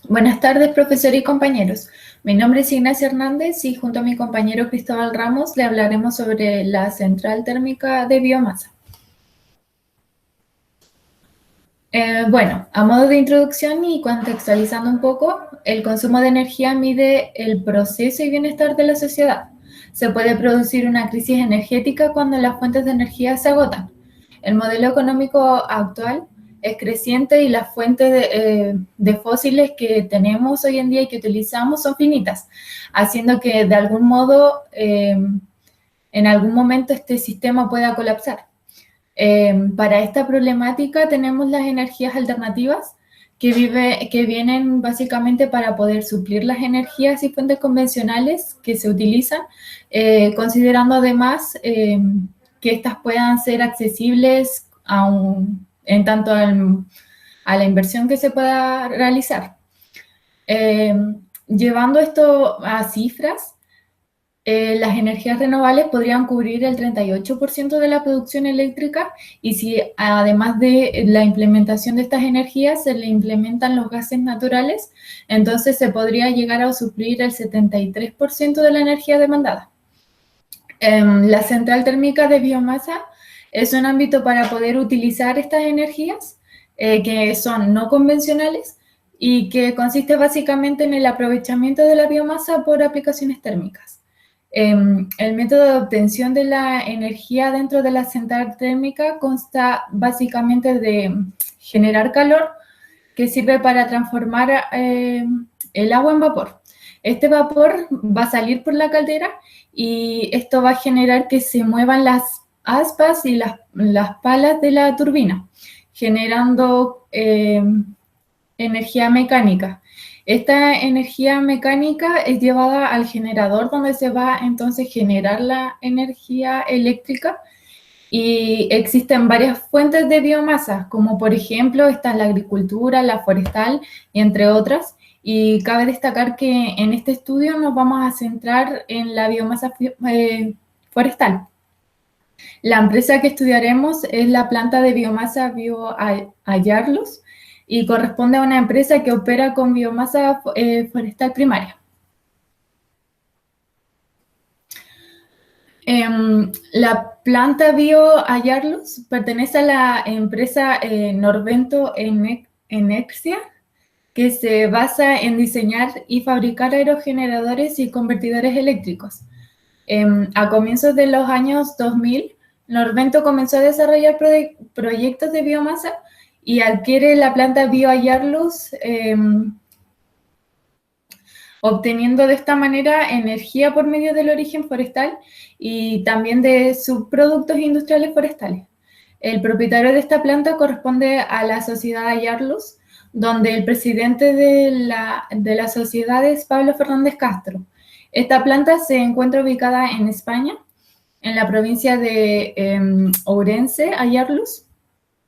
Buenas tardes, profesor y compañeros. Mi nombre es Ignacia Hernández y junto a mi compañero Cristóbal Ramos le hablaremos sobre la central térmica de biomasa. Bueno, a modo de introducción y contextualizando un poco, el consumo de energía mide el proceso y bienestar de la sociedad. Se puede producir una crisis energética cuando las fuentes de energía se agotan. El modelo económico actual es creciente y las fuentes de fósiles que tenemos hoy en día y que utilizamos son finitas, haciendo que de algún modo, en algún momento este sistema pueda colapsar. Para esta problemática tenemos las energías alternativas que vienen básicamente para poder suplir las energías y fuentes convencionales que se utilizan, considerando además que estas puedan ser accesibles en tanto a la inversión que se pueda realizar. Llevando esto a cifras, las energías renovables podrían cubrir el 38% de la producción eléctrica y si además de la implementación de estas energías se le implementan los gases naturales, entonces se podría llegar a suplir el 73% de la energía demandada. La central térmica de biomasa es un ámbito para poder utilizar estas energías que son no convencionales y que consiste básicamente en el aprovechamiento de la biomasa por aplicaciones térmicas. El método de obtención de la energía dentro de la central térmica consta básicamente de generar calor que sirve para transformar el agua en vapor. Este vapor va a salir por la caldera y esto va a generar que se muevan las aspas y las palas de la turbina, generando energía mecánica. Esta energía mecánica es llevada al generador donde se va entonces a generar la energía eléctrica y existen varias fuentes de biomasa, como por ejemplo está la agricultura, la forestal, entre otras, y cabe destacar que en este estudio nos vamos a centrar en la biomasa forestal. La empresa que estudiaremos es la planta de biomasa BioAyarlos y corresponde a una empresa que opera con biomasa forestal primaria. La planta BioAyarlos pertenece a la empresa Norvento Energia, que se basa en diseñar y fabricar aerogeneradores y convertidores eléctricos. A comienzos de los años 2000, Norvento comenzó a desarrollar proyectos de biomasa y adquiere la planta BioAyarlos, obteniendo de esta manera energía por medio del origen forestal y también de subproductos industriales forestales. El propietario de esta planta corresponde a la sociedad Ayarlos, donde el presidente de la sociedad es Pablo Fernández Castro. Esta planta se encuentra ubicada en España, en la provincia de Ourense, Ayarlos,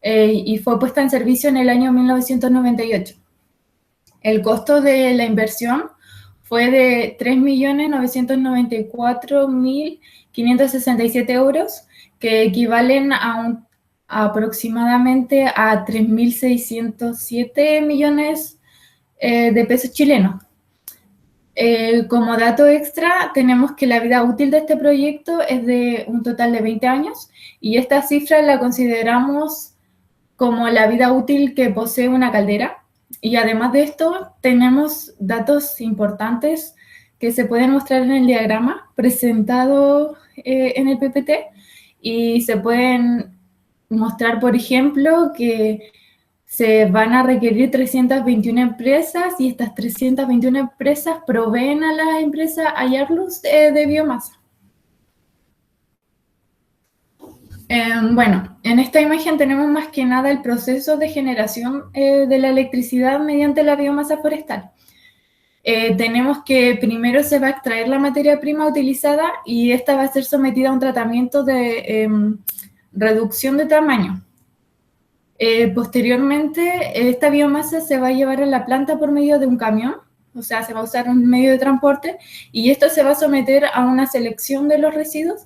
y fue puesta en servicio en el año 1998. El costo de la inversión fue de 3.994.567 euros, que equivalen a aproximadamente a 3.607 millones de pesos chilenos. Como dato extra, tenemos que la vida útil de este proyecto es de un total de 20 años y esta cifra la consideramos como la vida útil que posee una caldera. Y además de esto, tenemos datos importantes que se pueden mostrar en el diagrama presentado en el PPT y se pueden mostrar, por ejemplo, que se van a requerir 321 empresas y estas 321 empresas proveen a la empresa Ayarlos de biomasa. Bueno, en esta imagen tenemos más que nada el proceso de generación de la electricidad mediante la biomasa forestal. Tenemos que primero se va a extraer la materia prima utilizada y esta va a ser sometida a un tratamiento de reducción de tamaño. Posteriormente, esta biomasa se va a llevar a la planta por medio de un camión, o sea, se va a usar un medio de transporte y esto se va a someter a una selección de los residuos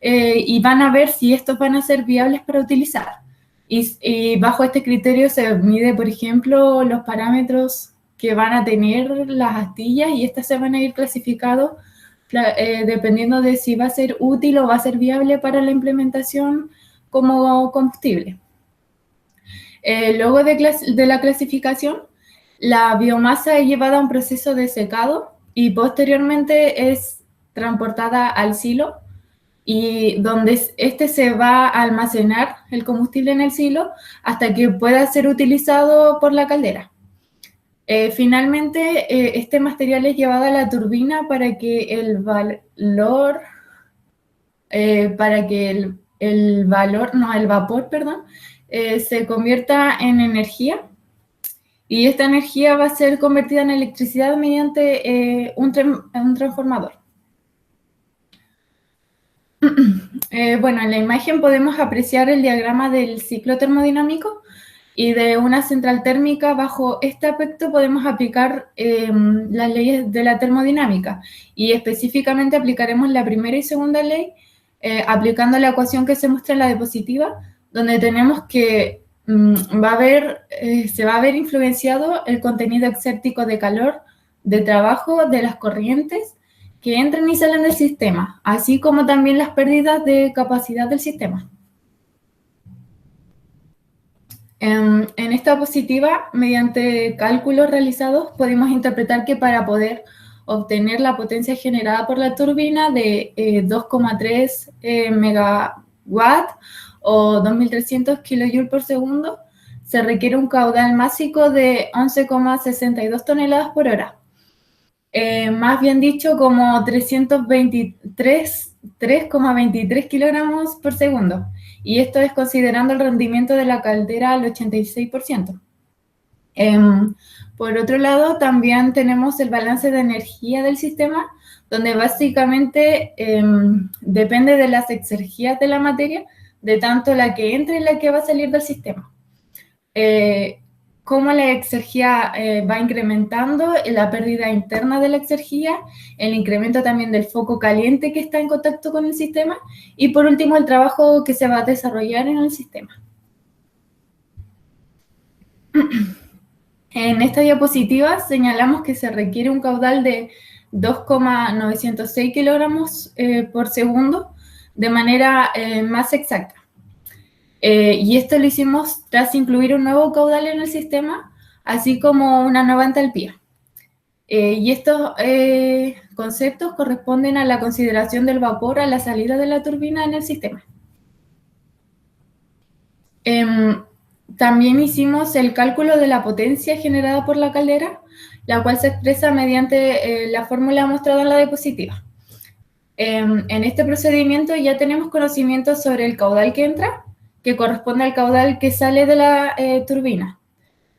y van a ver si estos van a ser viables para utilizar. Y bajo este criterio se mide, por ejemplo, los parámetros que van a tener las astillas y estas se van a ir clasificados dependiendo de si va a ser útil o va a ser viable para la implementación como combustible. Luego de la clasificación, la biomasa es llevada a un proceso de secado y posteriormente es transportada al silo, y donde este se va a almacenar el combustible en el silo hasta que pueda ser utilizado por la caldera. Finalmente, este material es llevado a la turbina para que el valor, el vapor, perdón, se convierta en energía, y esta energía va a ser convertida en electricidad mediante un transformador. Bueno, en la imagen podemos apreciar el diagrama del ciclo termodinámico, y de una central térmica. Bajo este aspecto podemos aplicar las leyes de la termodinámica, y específicamente aplicaremos la primera y segunda ley aplicando la ecuación que se muestra en la diapositiva, donde tenemos que se va a ver influenciado el contenido exértico de calor, de trabajo, de las corrientes que entran y salen del sistema, así como también las pérdidas de capacidad del sistema. En esta diapositiva, mediante cálculos realizados, podemos interpretar que para poder obtener la potencia generada por la turbina de 2,3 megawatt o 2.300 kilojoules por segundo, se requiere un caudal másico de 11,62 toneladas por hora. Más bien dicho, como 3,23 kilogramos por segundo. Y esto es considerando el rendimiento de la caldera al 86%. Por otro lado, también tenemos el balance de energía del sistema, donde básicamente depende de las exergías de la materia, de tanto la que entra y la que va a salir del sistema. Cómo la exergía va incrementando, la pérdida interna de la exergía, el incremento también del foco caliente que está en contacto con el sistema, y por último el trabajo que se va a desarrollar en el sistema. En esta diapositiva señalamos que se requiere un caudal de 2,906 kilogramos por segundo de manera más exacta. Y esto lo hicimos tras incluir un nuevo caudal en el sistema, así como una nueva entalpía. Y estos conceptos corresponden a la consideración del vapor a la salida de la turbina en el sistema. También hicimos el cálculo de la potencia generada por la caldera, la cual se expresa mediante la fórmula mostrada en la diapositiva. En este procedimiento ya tenemos conocimiento sobre el caudal que entra, que corresponde al caudal que sale de la turbina.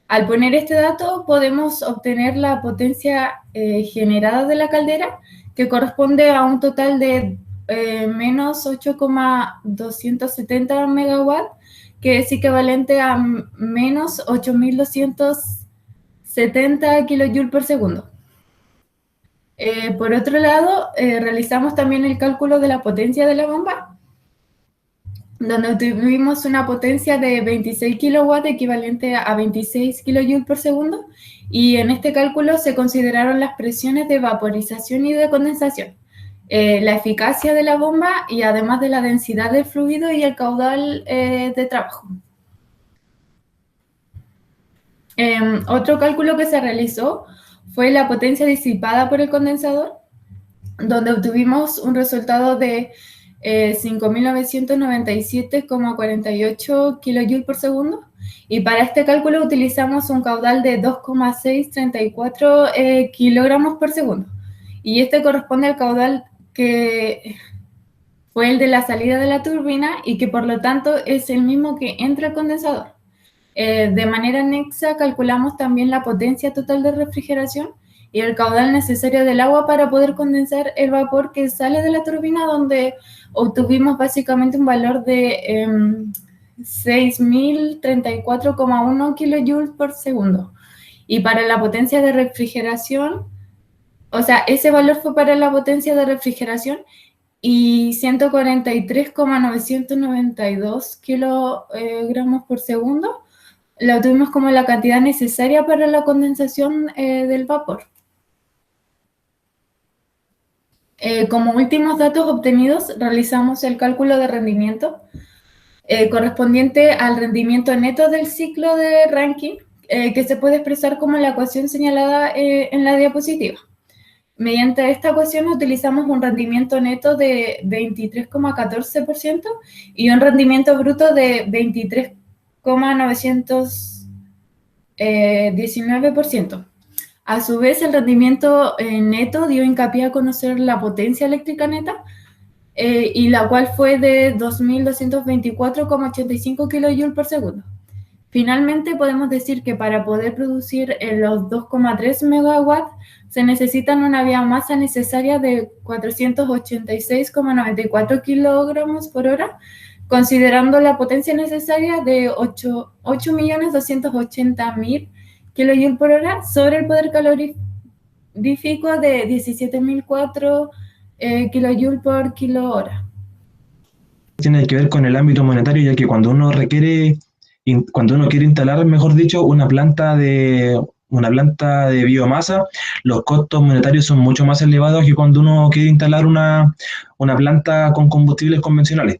Al poner este dato podemos obtener la potencia generada de la caldera, que corresponde a un total de menos 8,270 megawatts, que es equivalente a menos 8.270 kilojoules por segundo. Por otro lado, realizamos también el cálculo de la potencia de la bomba, donde tuvimos una potencia de 26 kilowatts, equivalente a 26 kilojoules por segundo, y en este cálculo se consideraron las presiones de vaporización y de condensación, la eficacia de la bomba, y además de la densidad del fluido y el caudal de trabajo. Otro cálculo que se realizó fue la potencia disipada por el condensador, donde obtuvimos un resultado de 5.997,48 kilojoules por segundo, y para este cálculo utilizamos un caudal de 2,634 kilogramos por segundo, y este corresponde al caudal que fue el de la salida de la turbina y que por lo tanto es el mismo que entra al condensador. De manera anexa calculamos también la potencia total de refrigeración y el caudal necesario del agua para poder condensar el vapor que sale de la turbina, donde obtuvimos básicamente un valor de 6.034,1 kilojoules por segundo. Y para la potencia de refrigeración, o sea, ese valor fue para la potencia de refrigeración, y 143,992 kilogramos por segundo la obtuvimos como la cantidad necesaria para la condensación del vapor. Como últimos datos obtenidos, realizamos el cálculo de rendimiento correspondiente al rendimiento neto del ciclo de Rankine, que se puede expresar como la ecuación señalada en la diapositiva. Mediante esta ecuación utilizamos un rendimiento neto de 23,14% y un rendimiento bruto de 23,919%. A su vez, el rendimiento neto dio hincapié a conocer la potencia eléctrica neta, y la cual fue de 2.224,85 kJ por segundo. Finalmente, podemos decir que para poder producir los 2,3 megawatts se necesitan una biomasa necesaria de 486,94 kilogramos por hora, considerando la potencia necesaria de 8.280.000 kJ por hora sobre el poder calorífico de 17.004 kilojoule por kilo hora. Tiene que ver con el ámbito monetario, ya que cuando uno quiere instalar, mejor dicho, una planta de biomasa, los costos monetarios son mucho más elevados que cuando uno quiere instalar una planta con combustibles convencionales.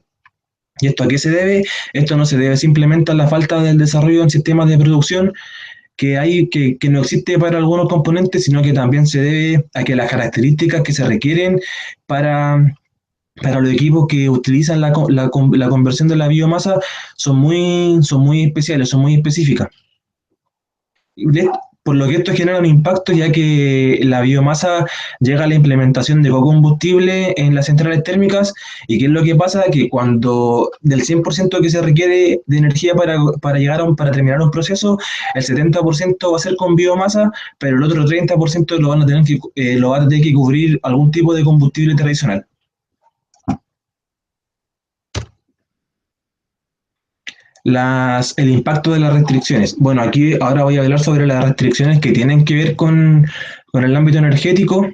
¿Y esto a qué se debe? Esto no se debe simplemente a la falta del desarrollo en sistemas de producción que no existe para algunos componentes, sino que también se debe a que las características que se requieren para, para los equipos que utilizan la conversión de la biomasa son muy especiales, son muy específicas. Por lo que esto genera un impacto, ya que la biomasa llega a la implementación de co-combustible en las centrales térmicas. ¿Y qué es lo que pasa? Que cuando del 100% que se requiere de energía para terminar un proceso, el 70% va a ser con biomasa, pero el otro 30% lo van a tener que cubrir algún tipo de combustible tradicional. El impacto de las restricciones. Bueno, aquí ahora voy a hablar sobre las restricciones que tienen que ver con el ámbito energético.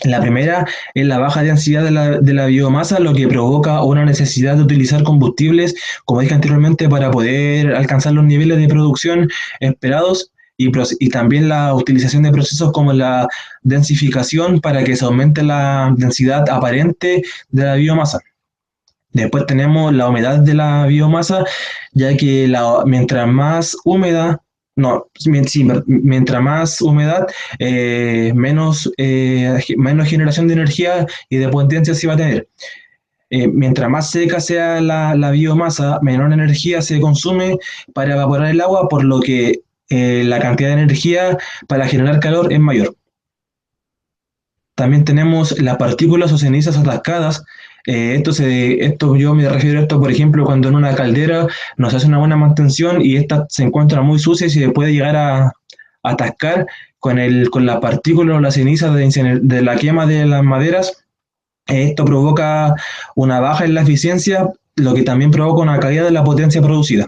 La primera es la baja densidad de la biomasa, lo que provoca una necesidad de utilizar combustibles, como dije anteriormente, para poder alcanzar los niveles de producción esperados, y también la utilización de procesos como la densificación para que se aumente la densidad aparente de la biomasa. Después tenemos la humedad de la biomasa, ya que mientras más húmeda, no, sí, mientras más humedad, menos generación de energía y de potencia se va a tener. Mientras más seca sea la biomasa, menor energía se consume para evaporar el agua, por lo que la cantidad de energía para generar calor es mayor. También tenemos las partículas o cenizas atascadas. Esto yo me refiero a esto, por ejemplo, cuando en una caldera nos hace una buena mantención y esta se encuentra muy sucia y se puede llegar a atascar con la partícula o la ceniza de la quema de las maderas. Esto provoca una baja en la eficiencia, lo que también provoca una caída de la potencia producida.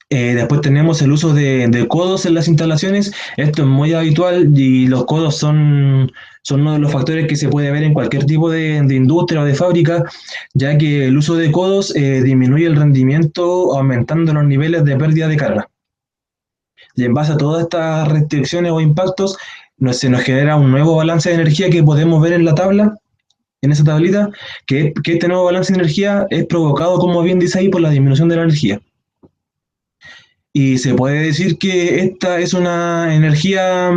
Después tenemos el uso de codos en las instalaciones. Esto es muy habitual y los codos son uno de los factores que se puede ver en cualquier tipo de industria o de fábrica, ya que el uso de codos disminuye el rendimiento aumentando los niveles de pérdida de carga. Y en base a todas estas restricciones o impactos, se nos genera un nuevo balance de energía que podemos ver en la tabla, en esa tablita, que este nuevo balance de energía es provocado, como bien dice ahí, por la disminución de la energía. Y se puede decir que esta es una energía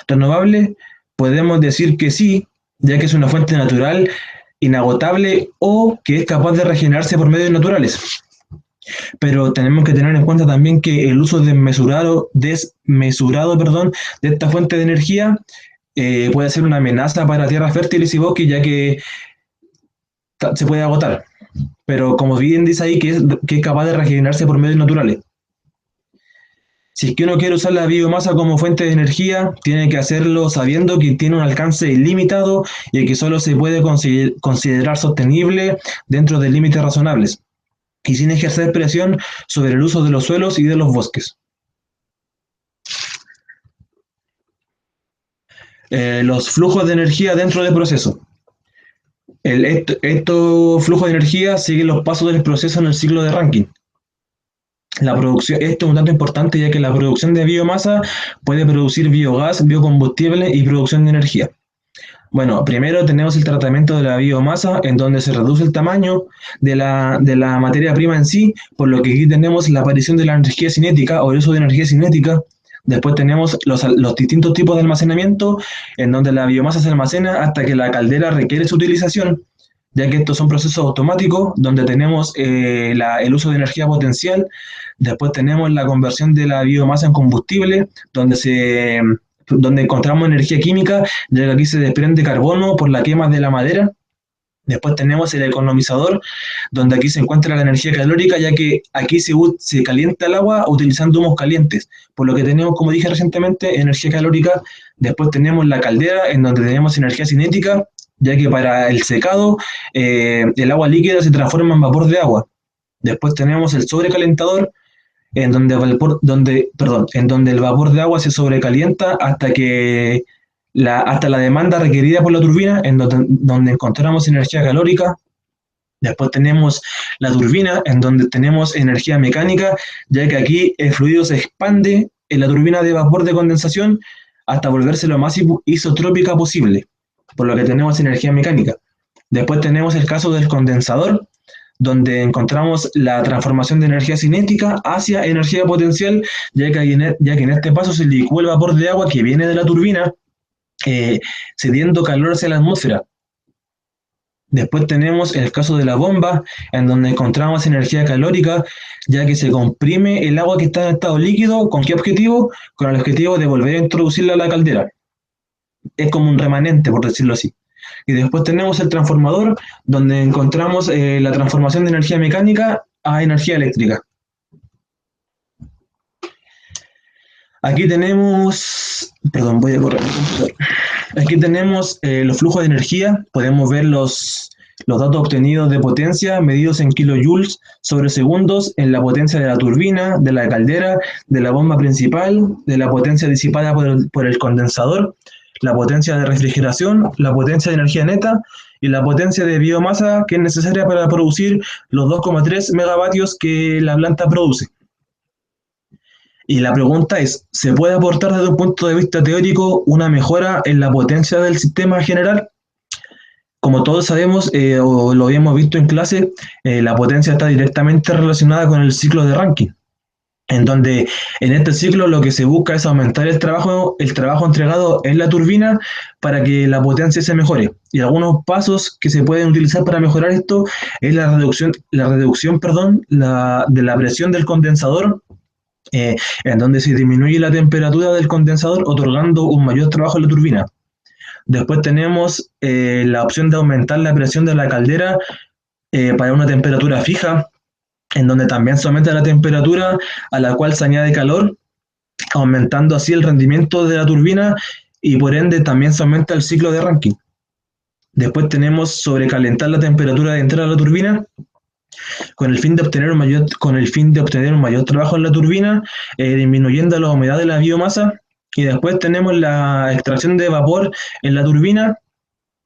renovable. Podemos decir que sí, ya que es una fuente natural, inagotable, o que es capaz de regenerarse por medios naturales. Pero tenemos que tener en cuenta también que el uso desmesurado, de esta fuente de energía puede ser una amenaza para tierras fértiles y bosques, ya que se puede agotar. Pero como bien dice ahí, que es capaz de regenerarse por medios naturales. Si es que uno quiere usar la biomasa como fuente de energía, tiene que hacerlo sabiendo que tiene un alcance ilimitado y que solo se puede considerar sostenible dentro de límites razonables y sin ejercer presión sobre el uso de los suelos y de los bosques. Los flujos de energía dentro del proceso. Estos flujos de energía siguen los pasos del proceso en el ciclo de Rankine. Esto es un dato importante ya que la producción de biomasa puede producir biogás, biocombustible y producción de energía. Bueno, primero tenemos el tratamiento de la biomasa, en donde se reduce el tamaño de la materia prima en sí, por lo que aquí tenemos la aparición de la energía cinética o el uso de energía cinética. Después tenemos los distintos tipos de almacenamiento, en donde la biomasa se almacena hasta que la caldera requiere su utilización, ya que estos son procesos automáticos, donde tenemos el uso de energía potencial. Después tenemos la conversión de la biomasa en combustible, donde encontramos energía química, ya que aquí se desprende carbono por la quema de la madera. Después tenemos el economizador, donde aquí se encuentra la energía calórica, ya que aquí se calienta el agua utilizando humos calientes, por lo que tenemos, como dije recientemente, energía calórica. Después tenemos la caldera, en donde tenemos energía cinética, ya que para el secado el agua líquida se transforma en vapor de agua. Después tenemos el sobrecalentador, en donde el vapor de agua se sobrecalienta hasta la demanda requerida por la turbina, donde encontramos energía calórica. Después tenemos la turbina, en donde tenemos energía mecánica, ya que aquí el fluido se expande en la turbina de vapor de condensación hasta volverse lo más isotrópica posible, por lo que tenemos energía mecánica. Después tenemos el caso del condensador, donde encontramos la transformación de energía cinética hacia energía potencial, ya que en este paso se licúa el vapor de agua que viene de la turbina, cediendo calor hacia la atmósfera. Después tenemos el caso de la bomba, en donde encontramos energía calórica, ya que se comprime el agua que está en estado líquido. ¿Con qué objetivo? Con el objetivo de volver a introducirla a la caldera. Es como un remanente, por decirlo así. Y después tenemos el transformador, donde encontramos la transformación de energía mecánica a energía eléctrica. Aquí tenemos, perdón, voy a correr el computador. Aquí tenemos los flujos de energía. Podemos ver los datos obtenidos de potencia medidos en kilojoules sobre segundos en la potencia de la turbina, de la caldera, de la bomba principal, de la potencia disipada por el condensador, la potencia de refrigeración, la potencia de energía neta y la potencia de biomasa que es necesaria para producir los 2,3 megavatios que la planta produce. Y la pregunta es, ¿se puede aportar desde un punto de vista teórico una mejora en la potencia del sistema general? Como todos sabemos, o lo habíamos visto en clase, la potencia está directamente relacionada con el ciclo de Rankine, en donde en este ciclo lo que se busca es aumentar el trabajo entregado en la turbina para que la potencia se mejore. Y algunos pasos que se pueden utilizar para mejorar esto es la reducción de la presión del condensador, en donde se disminuye la temperatura del condensador, otorgando un mayor trabajo a la turbina. Después tenemos la opción de aumentar la presión de la caldera para una temperatura fija, en donde también se aumenta la temperatura a la cual se añade calor, aumentando así el rendimiento de la turbina y por ende también se aumenta el ciclo de Rankine. Después tenemos sobrecalentar la temperatura de entrada de la turbina, con el fin de obtener un mayor trabajo en la turbina, disminuyendo la humedad de la biomasa. Y después tenemos la extracción de vapor en la turbina,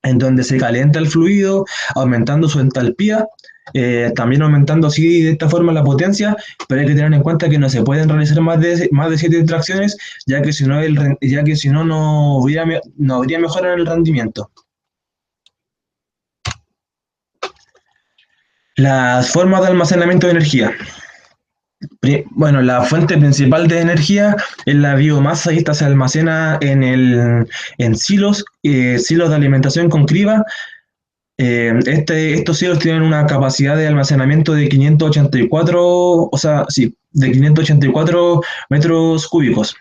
en donde se calienta el fluido, aumentando su entalpía, también aumentando así de esta forma la potencia, pero hay que tener en cuenta que no se pueden realizar más de 7 extracciones, ya que si no, no habría mejora en el rendimiento. Las formas de almacenamiento de energía. Bueno, la fuente principal de energía es la biomasa y esta se almacena en silos de alimentación con criba. Estos silos tienen una capacidad de almacenamiento de 584 metros cúbicos.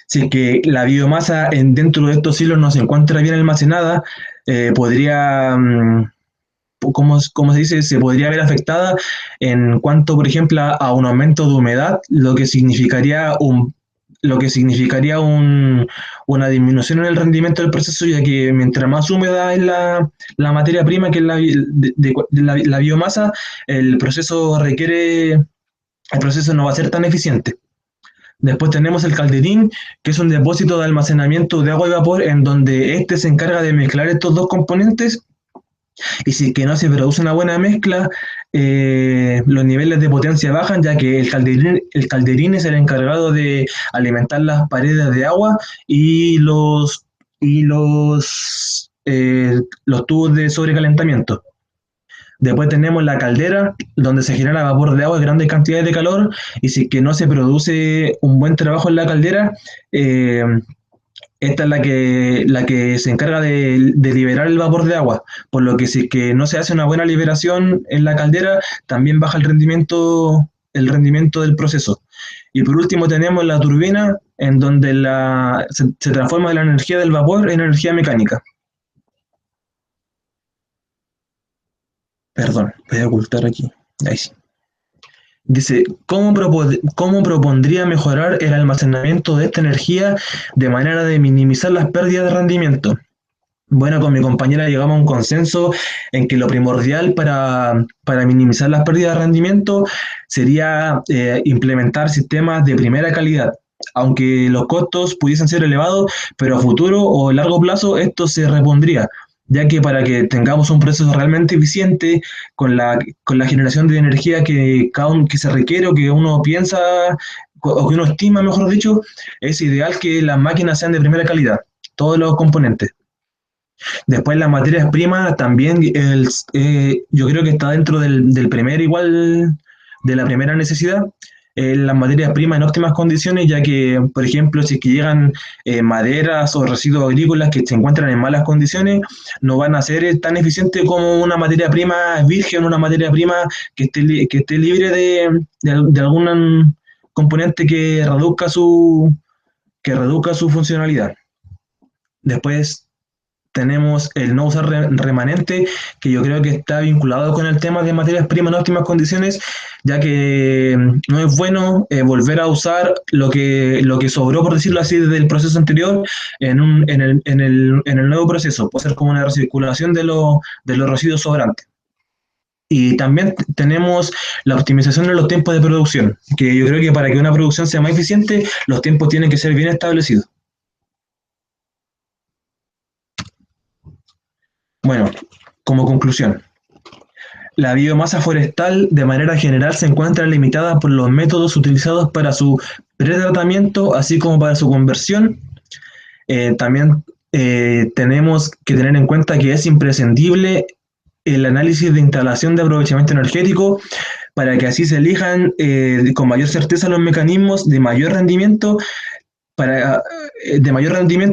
Si que la biomasa dentro de estos silos no se encuentra bien almacenada, como se dice, se podría ver afectada en cuanto, por ejemplo, a un aumento de humedad, lo que significaría una disminución en el rendimiento del proceso, ya que mientras más húmeda es la materia prima, que es la biomasa, el proceso no va a ser tan eficiente. Después tenemos el calderín, que es un depósito de almacenamiento de agua y vapor en donde este se encarga de mezclar estos dos componentes, y si que no se produce una buena mezcla, los niveles de potencia bajan, ya que el calderín es el encargado de alimentar las paredes de agua y los tubos de sobrecalentamiento. Después tenemos la caldera, donde se genera vapor de agua y grandes cantidades de calor, y si que no se produce un buen trabajo en la caldera, eh, esta es la que se encarga de liberar el vapor de agua, por lo que si es que no se hace una buena liberación en la caldera, también baja el rendimiento del proceso. Y por último tenemos la turbina, en donde se transforma la energía del vapor en energía mecánica. Perdón, voy a ocultar aquí. Ahí sí. Dice, ¿cómo propondría mejorar el almacenamiento de esta energía de manera de minimizar las pérdidas de rendimiento? Bueno, con mi compañera llegamos a un consenso en que lo primordial para minimizar las pérdidas de rendimiento sería implementar sistemas de primera calidad. Aunque los costos pudiesen ser elevados, pero a futuro o largo plazo esto se repondría, ya que para que tengamos un proceso realmente eficiente con la generación de energía que se requiere o que uno piensa o que uno estima, mejor dicho, es ideal que las máquinas sean de primera calidad, todos los componentes. Después las materias primas también, yo creo que está dentro del primer igual, de la primera necesidad, las materias primas en óptimas condiciones, ya que, por ejemplo, si es que llegan maderas o residuos agrícolas que se encuentran en malas condiciones, no van a ser tan eficientes como una materia prima virgen, una materia prima que esté libre de algún componente que reduzca su funcionalidad. Después tenemos el no usar remanente, que yo creo que está vinculado con el tema de materias primas en óptimas condiciones, ya que no es bueno volver a usar lo que sobró, por decirlo así, del proceso anterior en el nuevo proceso. Puede ser como una recirculación de los residuos sobrantes. Y también tenemos la optimización de los tiempos de producción, que yo creo que para que una producción sea más eficiente, los tiempos tienen que ser bien establecidos. Bueno, como conclusión, la biomasa forestal de manera general se encuentra limitada por los métodos utilizados para su pretratamiento, así como para su conversión. También tenemos que tener en cuenta que es imprescindible el análisis de instalación de aprovechamiento energético para que así se elijan con mayor certeza los mecanismos de mayor rendimiento,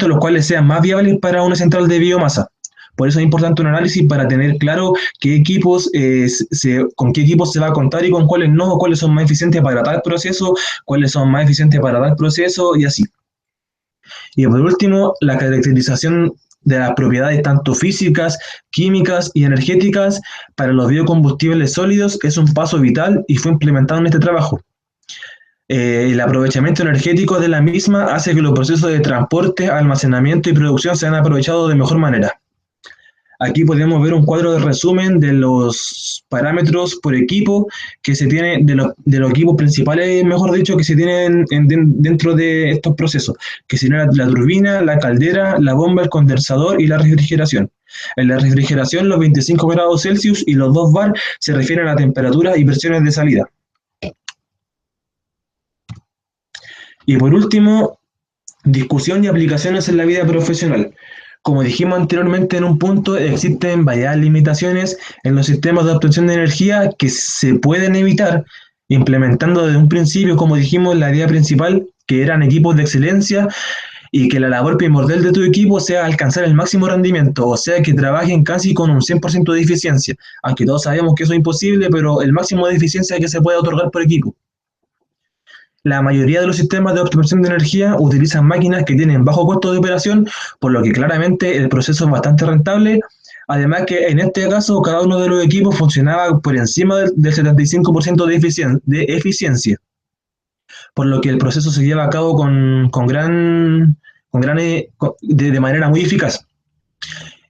los cuales sean más viables para una central de biomasa. Por eso es importante un análisis para tener claro con qué equipos se va a contar y con cuáles no, cuáles son más eficientes para tal proceso, cuáles son más eficientes para tal proceso y así. Y por último, la caracterización de las propiedades tanto físicas, químicas y energéticas para los biocombustibles sólidos es un paso vital y fue implementado en este trabajo. El aprovechamiento energético de la misma hace que los procesos de transporte, almacenamiento y producción sean aprovechados de mejor manera. Aquí podemos ver un cuadro de resumen de los parámetros por equipo que se tiene, de los equipos principales, mejor dicho, que se tienen dentro de estos procesos, que serían la turbina, la caldera, la bomba, el condensador y la refrigeración. En la refrigeración, los 25 grados Celsius y los 2 bar se refieren a temperaturas y presiones de salida. Y por último, discusión y aplicaciones en la vida profesional. Como dijimos anteriormente en un punto, existen varias limitaciones en los sistemas de obtención de energía que se pueden evitar implementando desde un principio, como dijimos, la idea principal, que eran equipos de excelencia y que la labor primordial de tu equipo sea alcanzar el máximo rendimiento, o sea, que trabajen casi con un 100% de eficiencia, aunque todos sabemos que eso es imposible, pero el máximo de eficiencia que se puede otorgar por equipo. La mayoría de los sistemas de optimización de energía utilizan máquinas que tienen bajo costo de operación, por lo que claramente el proceso es bastante rentable. Además que en este caso cada uno de los equipos funcionaba por encima del 75% de eficiencia, por lo que el proceso se lleva a cabo de manera muy eficaz.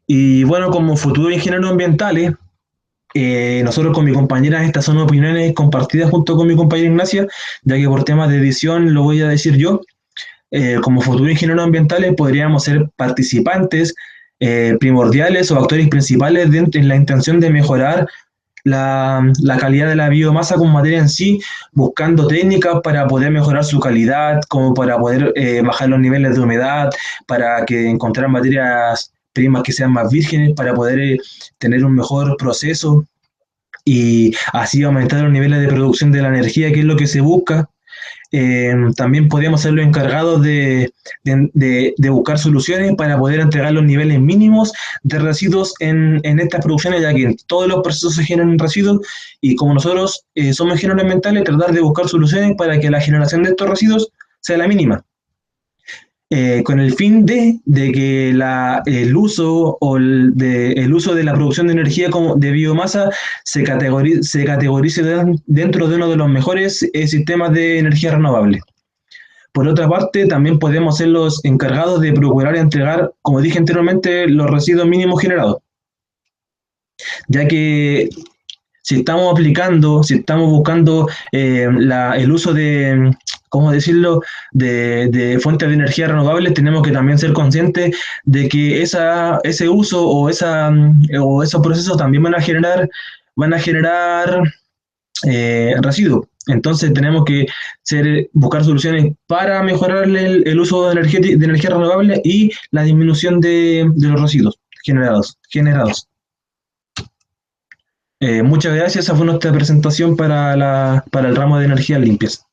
Y bueno, como futuros ingenieros ambientales, nosotros con mi compañera, estas son opiniones compartidas junto con mi compañera Ignacia, ya que por temas de edición lo voy a decir yo. Como futuros ingenieros ambientales podríamos ser participantes primordiales o actores principales en la intención de mejorar la calidad de la biomasa con materia en sí, buscando técnicas para poder mejorar su calidad, como para poder bajar los niveles de humedad, para que encontrar materias primas que sean más vírgenes, para poder tener un mejor proceso y así aumentar los niveles de producción de la energía, que es lo que se busca. También podríamos ser los encargados de buscar soluciones para poder entregar los niveles mínimos de residuos en estas producciones, ya que en todos los procesos se generan residuos y como nosotros somos ingenieros ambientales, tratar de buscar soluciones para que la generación de estos residuos sea la mínima. Con el fin de que el uso el uso de la producción de energía de biomasa se categorice dentro de uno de los mejores sistemas de energía renovable. Por otra parte, también podemos ser los encargados de procurar entregar, como dije anteriormente, los residuos mínimos generados, ya que si estamos buscando el uso de, ¿cómo decirlo?, de fuentes de energía renovables, tenemos que también ser conscientes de que ese uso o esos procesos también van a generar residuos. Entonces tenemos que buscar soluciones para mejorar el uso de energía renovable y la disminución de los residuos generados. Muchas gracias, esa fue nuestra presentación para el ramo de energías limpias.